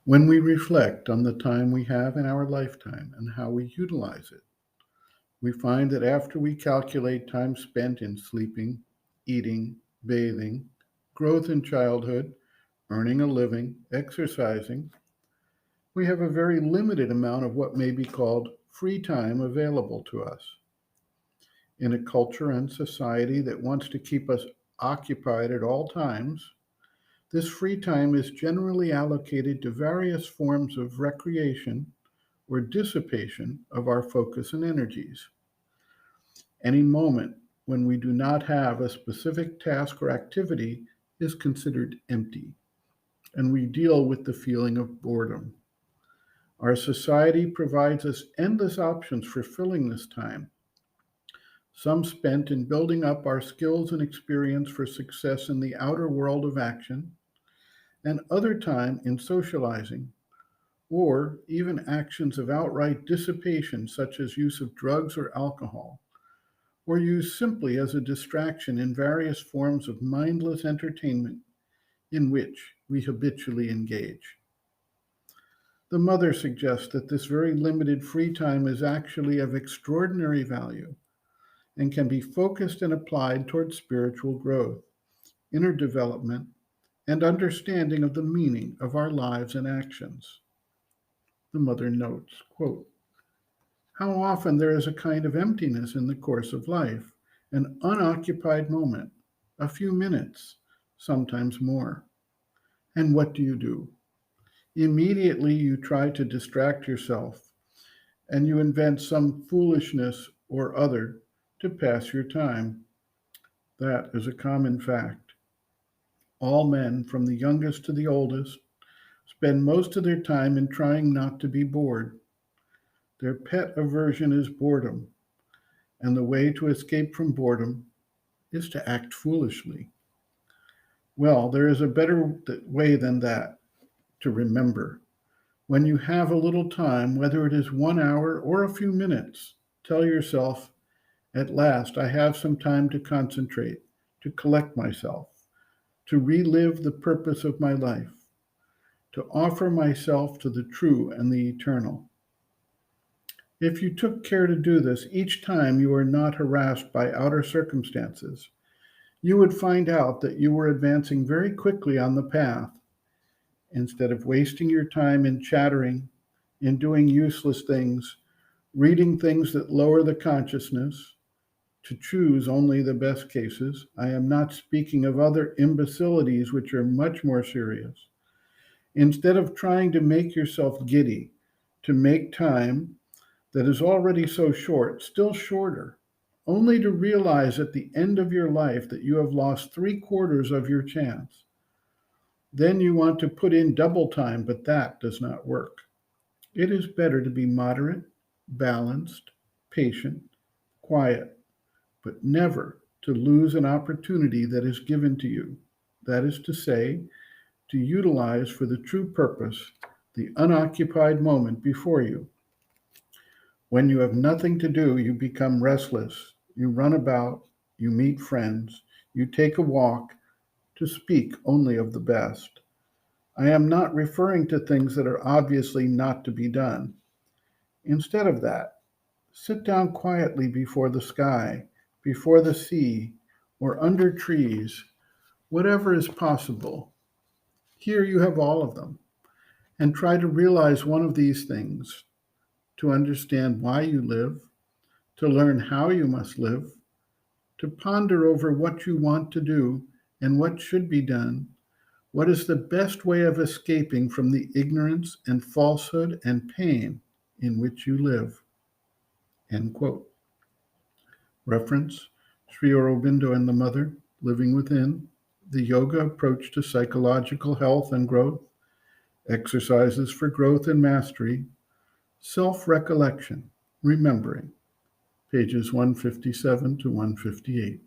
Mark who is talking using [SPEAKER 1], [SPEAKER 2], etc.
[SPEAKER 1] When we reflect on the time we have in our lifetime and how we utilize it, we find that after we calculate time spent in sleeping, eating, bathing, growth in childhood, earning a living, exercising, we have a very limited amount of what may be called free time available to us. In a culture and society that wants to keep us occupied at all times, this free time is generally allocated to various forms of recreation or dissipation of our focus and energies. Any moment when we do not have a specific task or activity is considered empty, and we deal with the feeling of boredom. Our society provides us endless options for filling this time, some spent in building up our skills and experience for success in the outer world of action, and other time in socializing, or even actions of outright dissipation, such as use of drugs or alcohol, or used simply as a distraction in various forms of mindless entertainment in which we habitually engage. The mother suggests that this very limited free time is actually of extraordinary value and can be focused and applied towards spiritual growth, inner development, and understanding of the meaning of our lives and actions. The mother notes, quote, how often there is a kind of emptiness in the course of life, an unoccupied moment, a few minutes, sometimes more. And what do you do? Immediately you try to distract yourself and you invent some foolishness or other to pass your time. That is a common fact. All men, from the youngest to the oldest, spend most of their time in trying not to be bored. Their pet aversion is boredom, and the way to escape from boredom is to act foolishly. Well, there is a better way than that to remember. When you have a little time, whether it is 1 hour or a few minutes, tell yourself, at last I have some time to concentrate, to collect myself, to relive the purpose of my life, to offer myself to the true and the eternal. If you took care to do this each time you are not harassed by outer circumstances, you would find out that you were advancing very quickly on the path instead of wasting your time in chattering, in doing useless things, reading things that lower the consciousness, to choose only the best cases. I am not speaking of other imbecilities which are much more serious. Instead of trying to make yourself giddy, to make time that is already so short still shorter, only to realize at the end of your life that you have lost 3/4 of your chance. Then you want to put in double time, but that does not work. It is better to be moderate, balanced, patient, quiet, but never to lose an opportunity that is given to you. That is to say, to utilize for the true purpose the unoccupied moment before you. When you have nothing to do, you become restless. You run about, you meet friends, you take a walk, to speak only of the best. I am not referring to things that are obviously not to be done. Instead of that, sit down quietly before the sky, before the sea, or under trees, whatever is possible. Here you have all of them, and try to realize one of these things, to understand why you live, to learn how you must live, to ponder over what you want to do and what should be done, what is the best way of escaping from the ignorance and falsehood and pain in which you live. End quote. Reference Sri Aurobindo and the Mother, Living Within, The Yoga Approach to Psychological Health and Growth, Exercises for Growth and Mastery, Self-Recollection, Remembering, pages 157 to 158.